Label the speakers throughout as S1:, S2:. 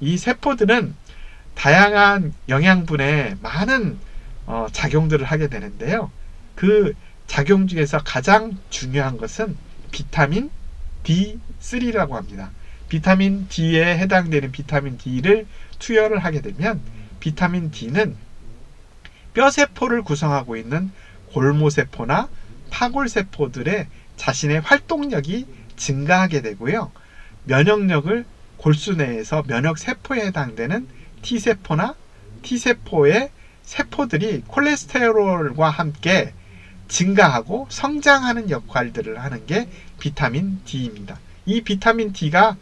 S1: 이 세포들은 다양한 영양분에 많은 작용들을 하게 되는데요. 그 작용 중에서 가장 중요한 것은 비타민 D3라고 합니다. 비타민 D에 해당되는 비타민 D를 투여를 하게 되면 비타민 D는 뼈세포를 구성하고 있는 골모세포나 파골세포들의 자신의 활동력이 증가하게 되고요. 면역력을 골수 내에서 면역세포에 해당되는 T세포나 T세포의 세포들이 콜레스테롤과 함께 증가하고 성장하는 역할들을 하는 게 비타민 D입니다. 이 비타민 D가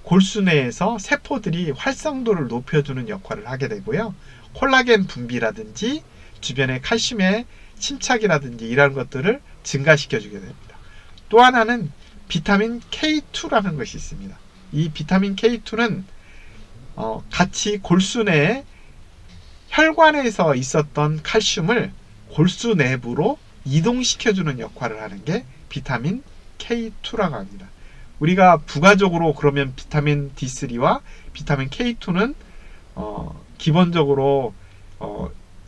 S1: 골수 내에서 세포들이 활성도를 높여주는 역할을 하게 되고요. 콜라겐 분비라든지 주변의 칼슘의 침착이라든지 이런 것들을 증가시켜주게 됩니다. 또 하나는 비타민 K2라는 것이 있습니다. 이 비타민 K2는 같이 골수 내에 혈관에서 있었던 칼슘을 골수 내부로 이동시켜주는 역할을 하는 게 비타민 K2라고 합니다. 우리가 부가적으로 그러면 비타민 D3와 비타민 K2는 기본적으로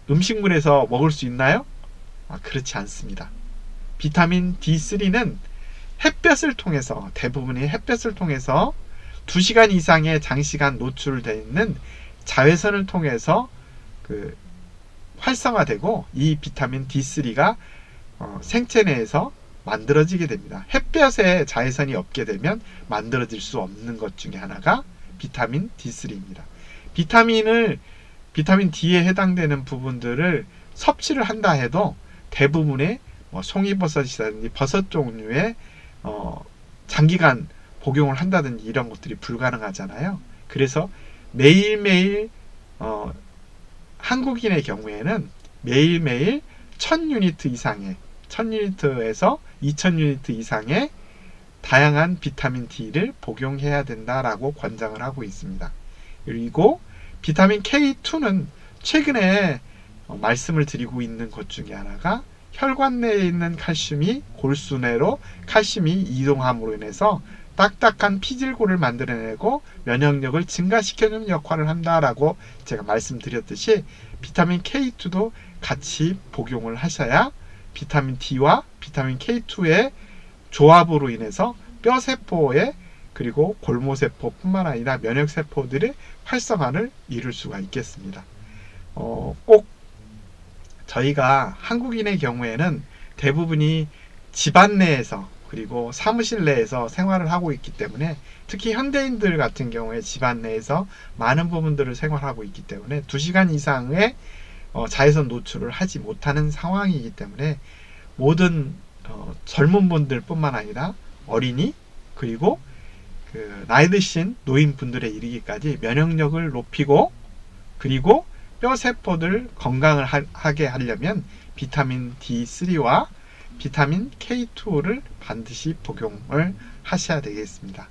S1: 음식물에서 먹을 수 있나요? 그렇지 않습니다. 비타민 D3는 햇볕을 통해서, 대부분이 햇볕을 통해서 2시간 이상의 장시간 노출되어 있는 자외선을 통해서 활성화되고, 이 비타민 D3가 생체 내에서 만들어지게 됩니다. 햇볕에 자외선이 없게 되면 만들어질 수 없는 것 중에 하나가 비타민 D3입니다. 비타민 D에 해당되는 부분들을 섭취를 한다 해도 대부분의 송이버섯이라든지 버섯 종류의 장기간 복용을 한다든지 이런 것들이 불가능하잖아요. 그래서 매일매일 한국인의 경우에는 매일매일 1000유니트 이상의 1000유니트에서 2000유니트 이상의 다양한 비타민 D를 복용해야 된다라고 권장을 하고 있습니다. 그리고 비타민 K2는 최근에 말씀을 드리고 있는 것 중에 하나가 혈관 내에 있는 칼슘이 골수 내로 칼슘이 이동함으로 인해서 딱딱한 피질골을 만들어내고 면역력을 증가시켜주는 역할을 한다라고 제가 말씀드렸듯이 비타민 K2도 같이 복용을 하셔야 비타민 D와 비타민 K2의 조합으로 인해서 뼈세포의 그리고 골모세포뿐만 아니라 면역세포들의 활성화를 이룰 수가 있겠습니다. 꼭 저희가 한국인의 경우에는 대부분이 집안 내에서 그리고 사무실 내에서 생활을 하고 있기 때문에, 특히 현대인들 같은 경우에 집안 내에서 많은 부분들을 생활하고 있기 때문에 2시간 이상의 자외선 노출을 하지 못하는 상황이기 때문에 모든 젊은 분들 뿐만 아니라 어린이 그리고 나이 드신 노인분들에 이르기까지 면역력을 높이고 그리고 뼈세포들 건강을 하게 하려면 비타민 D3와 비타민 K2를 반드시 복용을 하셔야 되겠습니다.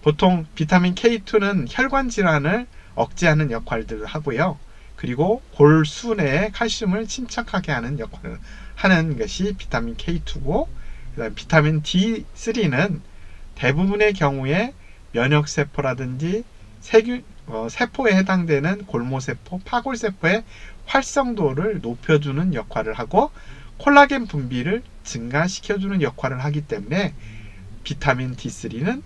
S1: 보통 비타민 K2는 혈관 질환을 억제하는 역할들을 하고요. 그리고 골수 내에 칼슘을 침착하게 하는 역할을 하는 것이 비타민 K2고, 그다음 비타민 D3는 대부분의 경우에 면역세포라든지 세포에 해당되는 골모세포, 파골세포의 활성도를 높여주는 역할을 하고 콜라겐 분비를 증가시켜주는 역할을 하기 때문에 비타민 D3는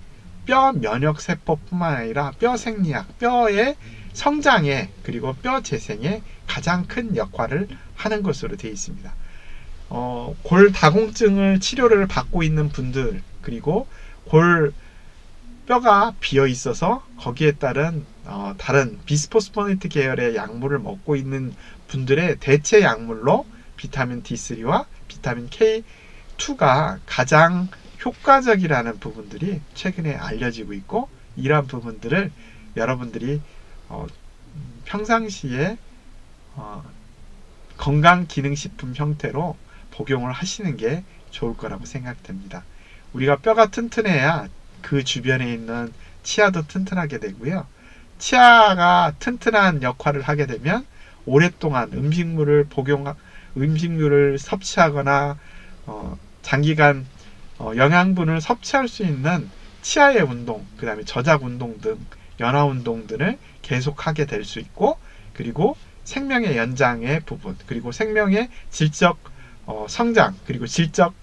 S1: 뼈 면역세포뿐만 아니라 뼈 생리학, 뼈의 성장에 그리고 뼈 재생에 가장 큰 역할을 하는 것으로 되어 있습니다. 골다공증을 치료를 받고 있는 분들, 그리고 뼈가 비어 있어서 거기에 따른 다른 비스포스포네이트 계열의 약물을 먹고 있는 분들의 대체 약물로 비타민 D3와 비타민 K2가 가장 효과적이라는 부분들이 최근에 알려지고 있고, 이러한 부분들을 여러분들이 평상시에 건강기능식품 형태로 복용을 하시는 게 좋을 거라고 생각됩니다. 우리가 뼈가 튼튼해야 그 주변에 있는 치아도 튼튼하게 되고요. 치아가 튼튼한 역할을 하게 되면 오랫동안 음식물을 섭취하거나 장기간 영양분을 섭취할 수 있는 치아의 운동, 그 다음에 저작 운동 등 변화 운동들을 계속하게 될 수 있고, 그리고 생명의 연장의 부분, 그리고 생명의 질적 성장, 그리고 질적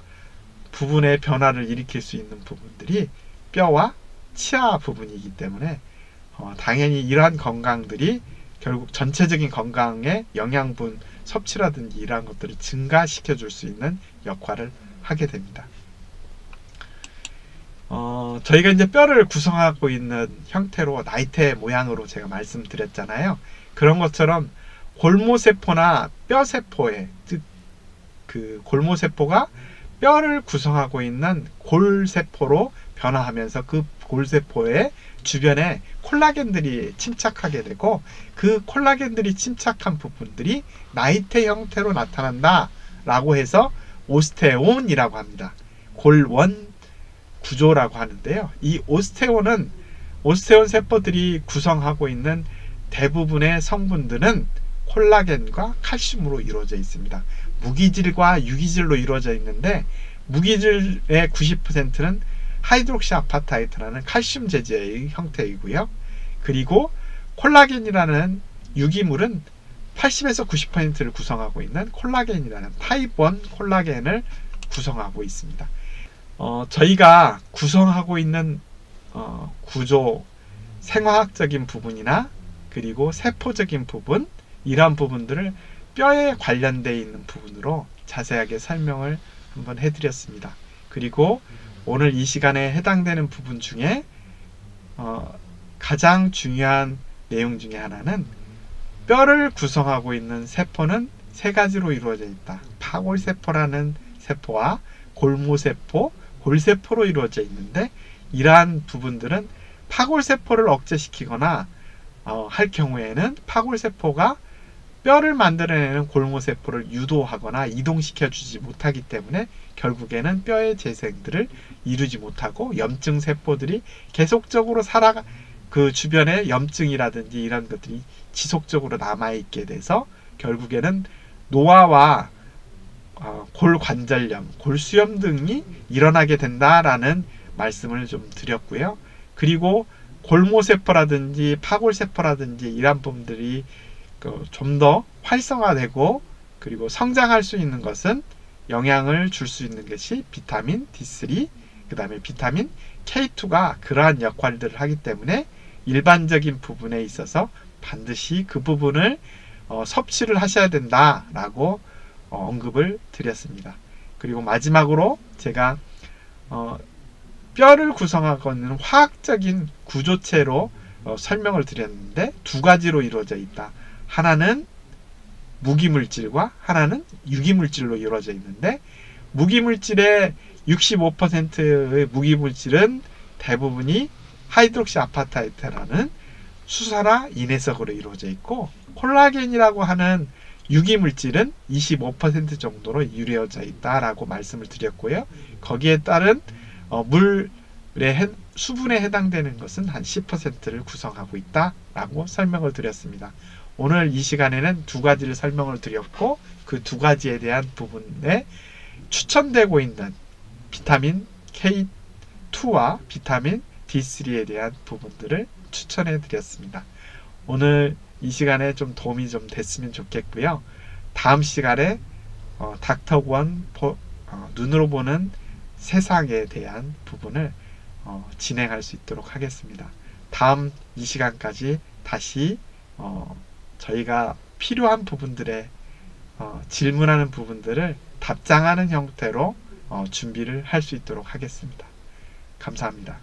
S1: 부분의 변화를 일으킬 수 있는 부분들이 뼈와 치아 부분이기 때문에 당연히 이러한 건강들이 결국 전체적인 건강의 영양분 섭취라든지 이러한 것들을 증가시켜 줄 수 있는 역할을 하게 됩니다. 저희가 이제 뼈를 구성하고 있는 형태로 나이테 모양으로 제가 말씀드렸잖아요. 그런 것처럼 골모세포나 뼈세포에, 즉 그 골모세포가 뼈를 구성하고 있는 골세포로 변화하면서 그 골세포의 주변에 콜라겐들이 침착하게 되고, 그 콜라겐들이 침착한 부분들이 나이테 형태로 나타난다 라고 해서 오스테온이라고 합니다. 골원 구조라고 하는데요. 이 오스테온 세포들이 구성하고 있는 대부분의 성분들은 콜라겐과 칼슘으로 이루어져 있습니다. 무기질과 유기질로 이루어져 있는데, 무기질의 90%는 하이드록시아파타이트라는 칼슘 제제의 형태이고요. 그리고 콜라겐이라는 유기물은 80에서 90%를 구성하고 있는 콜라겐이라는 타입 1 콜라겐을 구성하고 있습니다. 저희가 구성하고 있는 구조, 생화학적인 부분이나 그리고 세포적인 부분, 이러한 부분들을 뼈에 관련되어 있는 부분으로 자세하게 설명을 한번 해드렸습니다. 그리고 오늘 이 시간에 해당되는 부분 중에 가장 중요한 내용 중에 하나는, 뼈를 구성하고 있는 세포는 세 가지로 이루어져 있다. 파골세포라는 세포와 골모세포, 골세포로 이루어져 있는데, 이러한 부분들은 파골세포를 억제시키거나 할 경우에는 파골세포가 뼈를 만들어내는 골모세포를 유도하거나 이동시켜 주지 못하기 때문에 결국에는 뼈의 재생들을 이루지 못하고, 염증 세포들이 계속적으로 그 주변에 염증이라든지 이런 것들이 지속적으로 남아있게 돼서 결국에는 노화와 골관절염, 골수염 등이 일어나게 된다라는 말씀을 좀 드렸고요. 그리고 골모세포라든지 파골세포라든지 이런 부분들이 좀 더 활성화되고 그리고 성장할 수 있는 것은, 영향을 줄 수 있는 것이 비타민 D3, 그 다음에 비타민 K2가 그러한 역할들을 하기 때문에 일반적인 부분에 있어서 반드시 그 부분을 섭취를 하셔야 된다라고 언급을 드렸습니다. 그리고 마지막으로 제가 뼈를 구성하고 있는 화학적인 구조체로 설명을 드렸는데, 두 가지로 이루어져 있다. 하나는 무기물질과 하나는 유기물질로 이루어져 있는데, 무기물질의 65%의 무기물질은 대부분이 하이드록시아파타이트라는 수산화 인해석으로 이루어져 있고, 콜라겐이라고 하는 유기물질은 25% 정도로 이루어져 있다라고 말씀을 드렸고요. 거기에 따른 물의 수분에 해당되는 것은 한 10%를 구성하고 있다라고 설명을 드렸습니다. 오늘 이 시간에는 두 가지를 설명을 드렸고, 그 두 가지에 대한 부분에 추천되고 있는 비타민 K2와 비타민 D3에 대한 부분들을 추천해 드렸습니다. 오늘 이 시간에 좀 도움이 좀 됐으면 좋겠고요. 다음 시간에 닥터권 눈으로 보는 세상에 대한 부분을 진행할 수 있도록 하겠습니다. 다음 이 시간까지 다시 저희가 필요한 부분들에 질문하는 부분들을 답장하는 형태로 준비를 할 수 있도록 하겠습니다. 감사합니다.